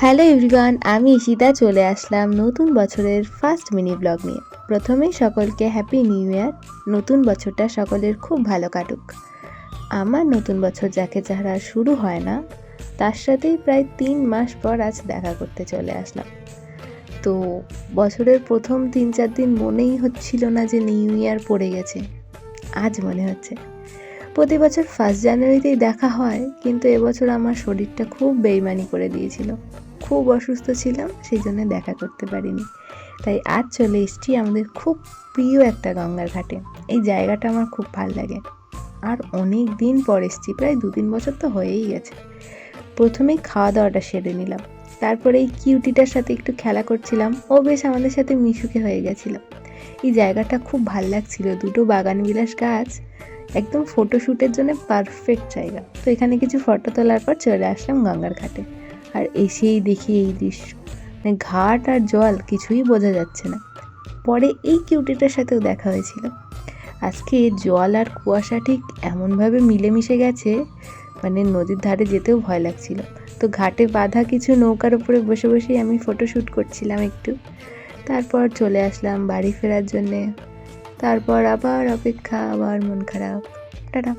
Hello everyone, আমি ঈশিতা চলে আসলাম নতুন বছরের ফার্স্ট মিনি ব্লগ নিয়ে। প্রথমেই সকলকে হ্যাপি নিউ ইয়ার। নতুন বছরটা সকলের খুব ভালো কাটুক। আমার নতুন বছর যাকে যারা শুরু হয় না, তার সাথেই প্রায় 3 মাস পর আজ দেখা করতে চলে আসলাম। তো বছরের প্রথম 3-4 দিন মনেই হচ্ছিল না যে নিউ ইয়ার পড়ে গেছে। আজ মনে হচ্ছে। প্রতি বছর 1 জানুয়ারিতেই দেখা হয়, কিন্তু এবছর আমার শরীরটা খুব বেইমানি করে দিয়েছিল। খুব অসুস্থ ছিলাম, সেই জন্য দেখা করতে পারিনি। তাই আজ চলে এসেছি আমাদের খুব প্রিয় একটা গঙ্গার ঘাটে। এই জায়গাটা আমার খুব ভালো লাগে, আর অনেক দিন পর এসেছি, প্রায় 2-3 বছর তো হয়েই গেছে। প্রথমেই খাওয়া দাওয়াটা সেরে নিলাম, তারপরে এই কিউটিটার সাথে একটু খেলা করছিলাম। ও বেশ আমাদের সাথে মিশুকে হয়ে গেছিল। এই জায়গাটা খুব ভাল লাগছিল, দুটো বাগানবিলাস গাছ, একদম ফটোশ্যুটের জন্য পারফেক্ট জায়গা। তো এখানে কিছু ফটো তোলার পর চলে আসলাম গঙ্গার ঘাটে। আর এসেই দেখি এই দৃশ্য, মানে ঘাট আর জল কিছুই বোঝা যাচ্ছে না। পরে এই কিউটিটার সাথেও দেখা হয়েছিল। আজকে জল আর কুয়াশা ঠিক এমনভাবে মিলেমিশে গেছে, মানে নদীর ধারে যেতেও ভয় লাগছিল। তো ঘাটে বাঁধা কিছু নৌকার উপরে বসে বসেই আমি ফটোশ্যুট করছিলাম একটু। তারপর চলে আসলাম বাড়ি ফেরার জন্যে। তারপর আবার অপেক্ষা, আবার মন খারাপ। টাটা।